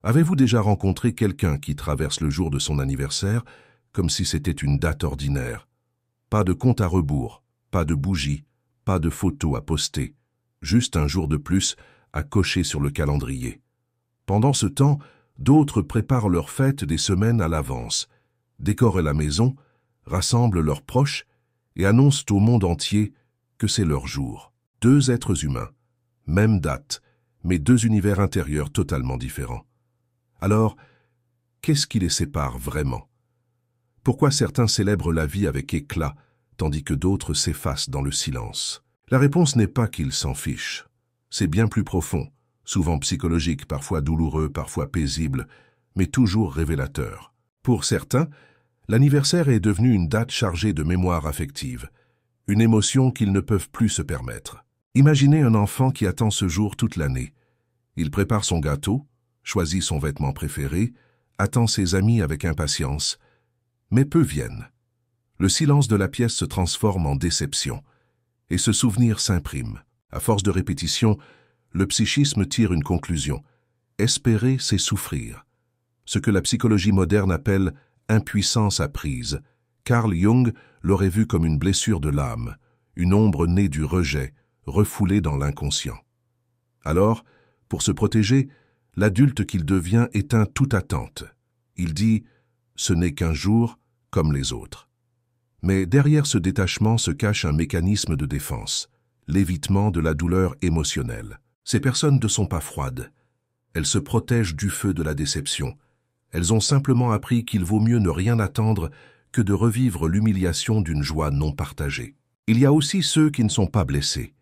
Avez-vous déjà rencontré quelqu'un qui traverse le jour de son anniversaire comme si c'était une date ordinaire? Pas de compte à rebours, pas de bougies, pas de photos à poster, juste un jour de plus à cocher sur le calendrier. Pendant ce temps, d'autres préparent leur fête des semaines à l'avance, décorent la maison, rassemblent leurs proches et annoncent au monde entier que c'est leur jour. Deux êtres humains, même date, mais deux univers intérieurs totalement différents. Alors, qu'est-ce qui les sépare vraiment? Pourquoi certains célèbrent la vie avec éclat, tandis que d'autres s'effacent dans le silence? La réponse n'est pas qu'ils s'en fichent. C'est bien plus profond, souvent psychologique, parfois douloureux, parfois paisible, mais toujours révélateur. Pour certains, l'anniversaire est devenu une date chargée de mémoire affective, une émotion qu'ils ne peuvent plus se permettre. Imaginez un enfant qui attend ce jour toute l'année. Il prépare son gâteau, choisit son vêtement préféré, attend ses amis avec impatience, mais peu viennent. Le silence de la pièce se transforme en déception, et ce souvenir s'imprime. À force de répétition, le psychisme tire une conclusion. Espérer, c'est souffrir. Ce que la psychologie moderne appelle impuissance apprise. Carl Jung l'aurait vu comme une blessure de l'âme, une ombre née du rejet, refoulée dans l'inconscient. Alors, pour se protéger, l'adulte qu'il devient éteint toute attente. Il dit « ce n'est qu'un jour comme les autres ». Mais derrière ce détachement se cache un mécanisme de défense, l'évitement de la douleur émotionnelle. Ces personnes ne sont pas froides. Elles se protègent du feu de la déception. Elles ont simplement appris qu'il vaut mieux ne rien attendre que de revivre l'humiliation d'une joie non partagée. Il y a aussi ceux qui ne sont pas blessés,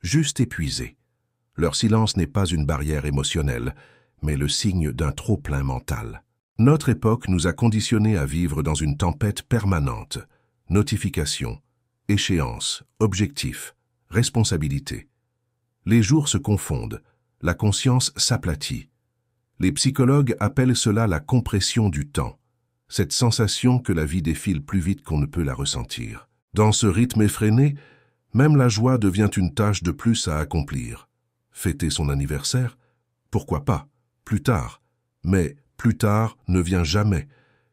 juste épuisés. Leur silence n'est pas une barrière émotionnelle, mais le signe d'un trop-plein mental. Notre époque nous a conditionnés à vivre dans une tempête permanente. Notifications, échéances, objectifs, responsabilités. Les jours se confondent, la conscience s'aplatit. Les psychologues appellent cela la compression du temps, cette sensation que la vie défile plus vite qu'on ne peut la ressentir. Dans ce rythme effréné, même la joie devient une tâche de plus à accomplir. Fêter son anniversaire? Pourquoi pas? Plus tard. Mais plus tard ne vient jamais,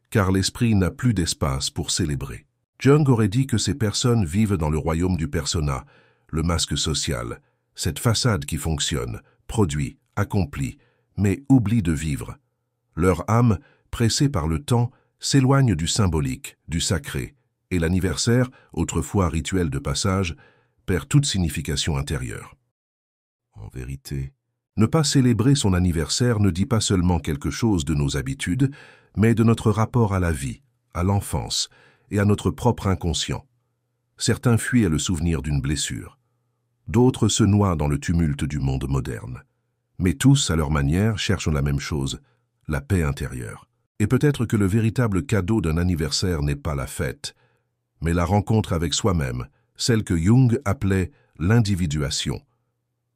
car l'esprit n'a plus d'espace pour célébrer. Jung aurait dit que ces personnes vivent dans le royaume du persona, le masque social, cette façade qui fonctionne, produit, accomplit, mais oublie de vivre. Leur âme, pressée par le temps, s'éloigne du symbolique, du sacré, et l'anniversaire, autrefois rituel de passage, perd toute signification intérieure. En vérité, ne pas célébrer son anniversaire ne dit pas seulement quelque chose de nos habitudes, mais de notre rapport à la vie, à l'enfance et à notre propre inconscient. Certains fuient le souvenir d'une blessure. D'autres se noient dans le tumulte du monde moderne. Mais tous, à leur manière, cherchent la même chose, la paix intérieure. Et peut-être que le véritable cadeau d'un anniversaire n'est pas la fête, mais la rencontre avec soi-même, celle que Jung appelait l'individuation.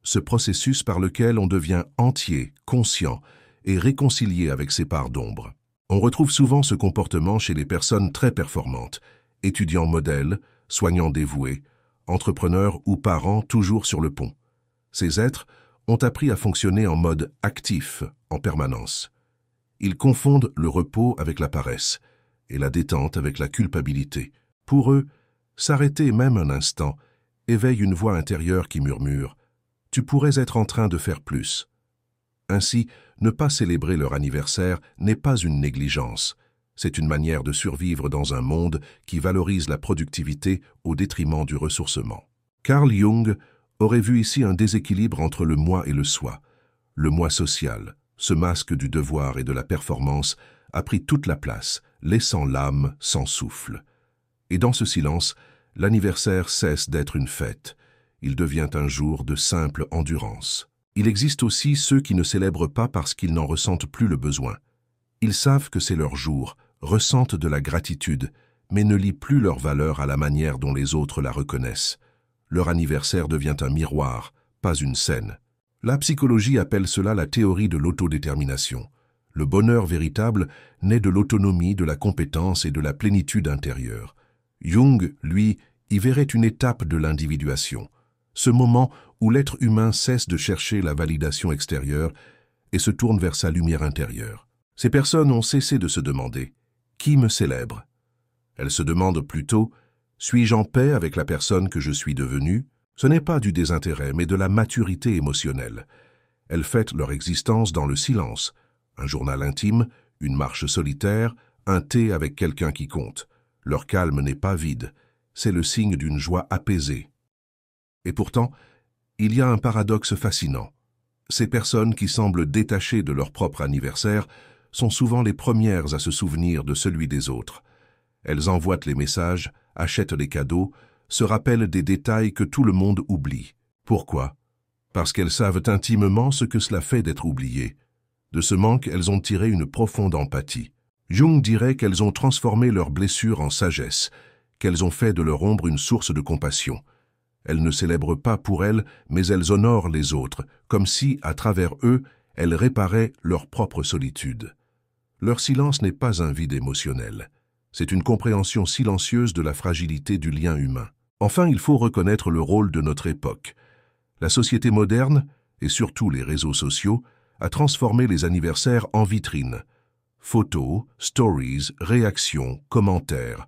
Ce processus par lequel on devient entier, conscient et réconcilié avec ses parts d'ombre. On retrouve souvent ce comportement chez les personnes très performantes, étudiants modèles, soignants dévoués, entrepreneurs ou parents toujours sur le pont. Ces êtres ont appris à fonctionner en mode actif en permanence. Ils confondent le repos avec la paresse et la détente avec la culpabilité. Pour eux, s'arrêter même un instant éveille une voix intérieure qui murmure « Tu pourrais être en train de faire plus ». Ainsi, ne pas célébrer leur anniversaire n'est pas une négligence. C'est une manière de survivre dans un monde qui valorise la productivité au détriment du ressourcement. Carl Jung aurait vu ici un déséquilibre entre le moi et le soi. Le moi social, ce masque du devoir et de la performance, a pris toute la place, laissant l'âme sans souffle. Et dans ce silence, l'anniversaire cesse d'être une fête. Il devient un jour de simple endurance. Il existe aussi ceux qui ne célèbrent pas parce qu'ils n'en ressentent plus le besoin. Ils savent que c'est leur jour, ressentent de la gratitude, mais ne lient plus leur valeur à la manière dont les autres la reconnaissent. Leur anniversaire devient un miroir, pas une scène. La psychologie appelle cela la théorie de l'autodétermination. Le bonheur véritable naît de l'autonomie, de la compétence et de la plénitude intérieure. Jung, lui, y verrait une étape de l'individuation. Ce moment où l'être humain cesse de chercher la validation extérieure, et se tourne vers sa lumière intérieure. Ces personnes ont cessé de se demander « Qui me célèbre ?» Elles se demandent plutôt « Suis-je en paix avec la personne que je suis devenue ?» Ce n'est pas du désintérêt, mais de la maturité émotionnelle. Elles fêtent leur existence dans le silence. Un journal intime, une marche solitaire, un thé avec quelqu'un qui compte. Leur calme n'est pas vide, c'est le signe d'une joie apaisée. Et pourtant, il y a un paradoxe fascinant. Ces personnes qui semblent détachées de leur propre anniversaire sont souvent les premières à se souvenir de celui des autres. Elles envoient les messages, achètent les cadeaux, se rappellent des détails que tout le monde oublie. Pourquoi? Parce qu'elles savent intimement ce que cela fait d'être oubliées. De ce manque, elles ont tiré une profonde empathie. Jung dirait qu'elles ont transformé leurs blessures en sagesse, qu'elles ont fait de leur ombre une source de compassion. Elles ne célèbrent pas pour elles, mais elles honorent les autres, comme si, à travers eux, elles réparaient leur propre solitude. Leur silence n'est pas un vide émotionnel. C'est une compréhension silencieuse de la fragilité du lien humain. Enfin, il faut reconnaître le rôle de notre époque. La société moderne, et surtout les réseaux sociaux, a transformé les anniversaires en vitrines. Photos, stories, réactions, commentaires.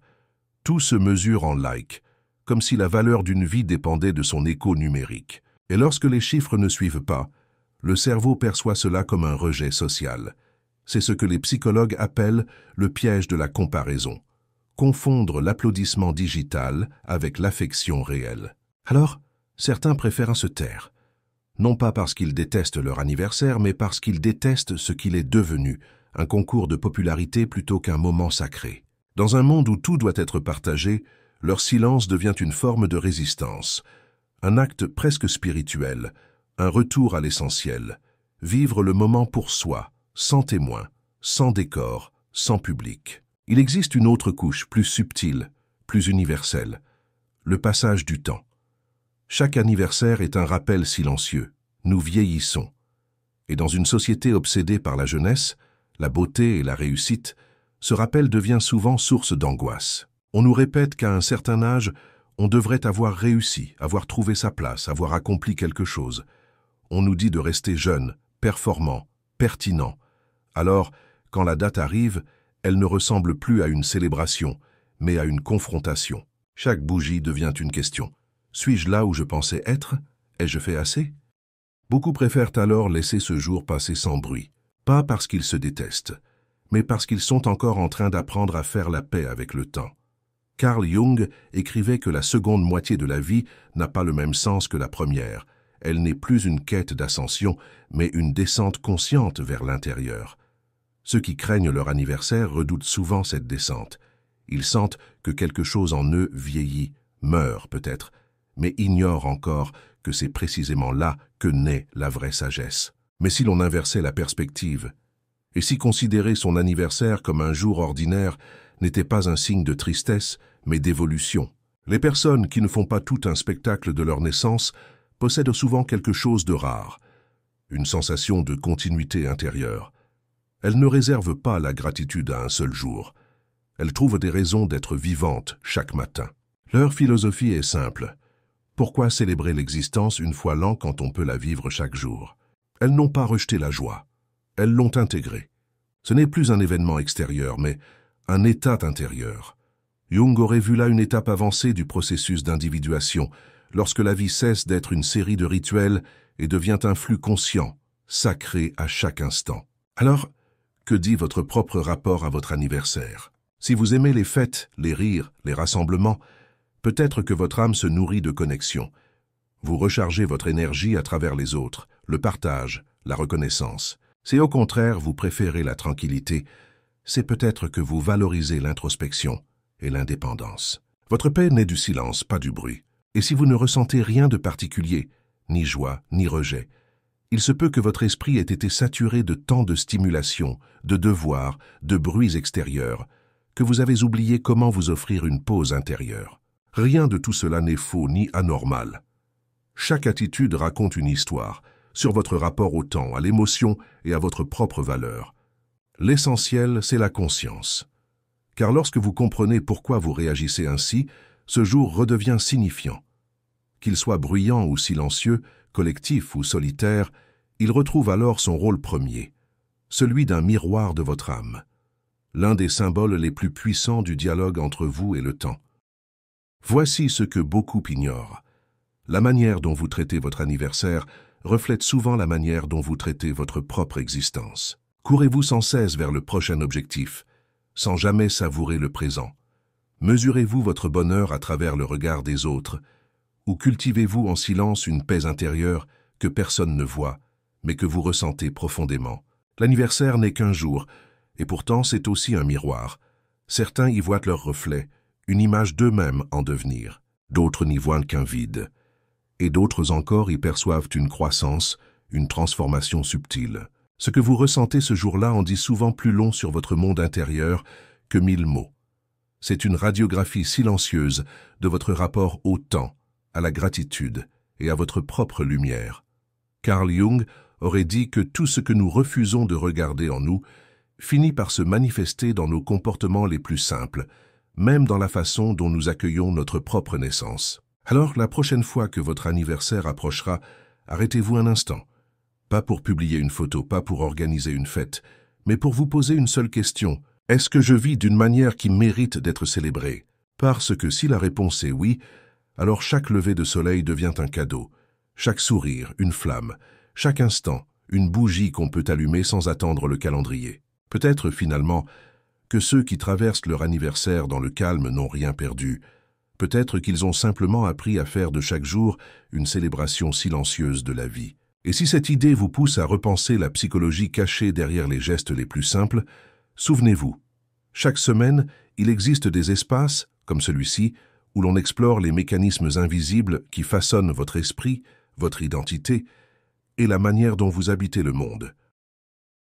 Tout se mesure en likes, comme si la valeur d'une vie dépendait de son écho numérique. Et lorsque les chiffres ne suivent pas, le cerveau perçoit cela comme un rejet social. C'est ce que les psychologues appellent le piège de la comparaison. Confondre l'applaudissement digital avec l'affection réelle. Alors, certains préfèrent se taire. Non pas parce qu'ils détestent leur anniversaire, mais parce qu'ils détestent ce qu'il est devenu, un concours de popularité plutôt qu'un moment sacré. Dans un monde où tout doit être partagé, leur silence devient une forme de résistance, un acte presque spirituel, un retour à l'essentiel, vivre le moment pour soi, sans témoin, sans décor, sans public. Il existe une autre couche, plus subtile, plus universelle, le passage du temps. Chaque anniversaire est un rappel silencieux. Nous vieillissons. Et dans une société obsédée par la jeunesse, la beauté et la réussite, ce rappel devient souvent source d'angoisse. On nous répète qu'à un certain âge, on devrait avoir réussi, avoir trouvé sa place, avoir accompli quelque chose. On nous dit de rester jeune, performant, pertinent. Alors, quand la date arrive, elle ne ressemble plus à une célébration, mais à une confrontation. Chaque bougie devient une question. Suis-je là où je pensais être? Ai-je fait assez? Beaucoup préfèrent alors laisser ce jour passer sans bruit, pas parce qu'ils se détestent, mais parce qu'ils sont encore en train d'apprendre à faire la paix avec le temps. Carl Jung écrivait que la seconde moitié de la vie n'a pas le même sens que la première. Elle n'est plus une quête d'ascension, mais une descente consciente vers l'intérieur. Ceux qui craignent leur anniversaire redoutent souvent cette descente. Ils sentent que quelque chose en eux vieillit, meurt peut-être, mais ignorent encore que c'est précisément là que naît la vraie sagesse. Mais si l'on inversait la perspective, et si considérer son anniversaire comme un jour ordinaire n'était pas un signe de tristesse, mais d'évolution. Les personnes qui ne font pas tout un spectacle de leur naissance possèdent souvent quelque chose de rare, une sensation de continuité intérieure. Elles ne réservent pas la gratitude à un seul jour. Elles trouvent des raisons d'être vivantes chaque matin. Leur philosophie est simple. Pourquoi célébrer l'existence une fois l'an quand on peut la vivre chaque jour? Elles n'ont pas rejeté la joie. Elles l'ont intégrée. Ce n'est plus un événement extérieur, mais un état intérieur. Jung aurait vu là une étape avancée du processus d'individuation, lorsque la vie cesse d'être une série de rituels et devient un flux conscient, sacré à chaque instant. Alors, que dit votre propre rapport à votre anniversaire? Si vous aimez les fêtes, les rires, les rassemblements, peut-être que votre âme se nourrit de connexion. Vous rechargez votre énergie à travers les autres, le partage, la reconnaissance. Si au contraire vous préférez la tranquillité, c'est peut-être que vous valorisez l'introspection et l'indépendance. Votre paix naît du silence, pas du bruit. Et si vous ne ressentez rien de particulier, ni joie, ni rejet, il se peut que votre esprit ait été saturé de tant de stimulation, de devoirs, de bruits extérieurs, que vous avez oublié comment vous offrir une pause intérieure. Rien de tout cela n'est faux ni anormal. Chaque attitude raconte une histoire, sur votre rapport au temps, à l'émotion et à votre propre valeur. L'essentiel, c'est la conscience. Car lorsque vous comprenez pourquoi vous réagissez ainsi, ce jour redevient signifiant. Qu'il soit bruyant ou silencieux, collectif ou solitaire, Il retrouve alors son rôle premier, celui d'un miroir de votre âme, l'un des symboles les plus puissants du dialogue entre vous et le temps. Voici ce que beaucoup ignorent. La manière dont vous traitez votre anniversaire reflète souvent la manière dont vous traitez votre propre existence. Courez-vous sans cesse vers le prochain objectif, sans jamais savourer le présent? Mesurez-vous votre bonheur à travers le regard des autres, ou cultivez-vous en silence une paix intérieure que personne ne voit, mais que vous ressentez profondément? L'anniversaire n'est qu'un jour, et pourtant c'est aussi un miroir. Certains y voient leur reflet, une image d'eux-mêmes en devenir. D'autres n'y voient qu'un vide. Et d'autres encore y perçoivent une croissance, une transformation subtile. Ce que vous ressentez ce jour-là en dit souvent plus long sur votre monde intérieur que 1000 mots. C'est une radiographie silencieuse de votre rapport au temps, à la gratitude et à votre propre lumière. Carl Jung aurait dit que tout ce que nous refusons de regarder en nous finit par se manifester dans nos comportements les plus simples, même dans la façon dont nous accueillons notre propre naissance. Alors, la prochaine fois que votre anniversaire approchera, arrêtez-vous un instant. Pas pour publier une photo, pas pour organiser une fête, mais pour vous poser une seule question. Est-ce que je vis d'une manière qui mérite d'être célébrée? Parce que si la réponse est oui, alors chaque lever de soleil devient un cadeau. Chaque sourire, une flamme. Chaque instant, une bougie qu'on peut allumer sans attendre le calendrier. Peut-être, finalement, que ceux qui traversent leur anniversaire dans le calme n'ont rien perdu. Peut-être qu'ils ont simplement appris à faire de chaque jour une célébration silencieuse de la vie. Et si cette idée vous pousse à repenser la psychologie cachée derrière les gestes les plus simples, souvenez-vous, chaque semaine, il existe des espaces, comme celui-ci, où l'on explore les mécanismes invisibles qui façonnent votre esprit, votre identité et la manière dont vous habitez le monde.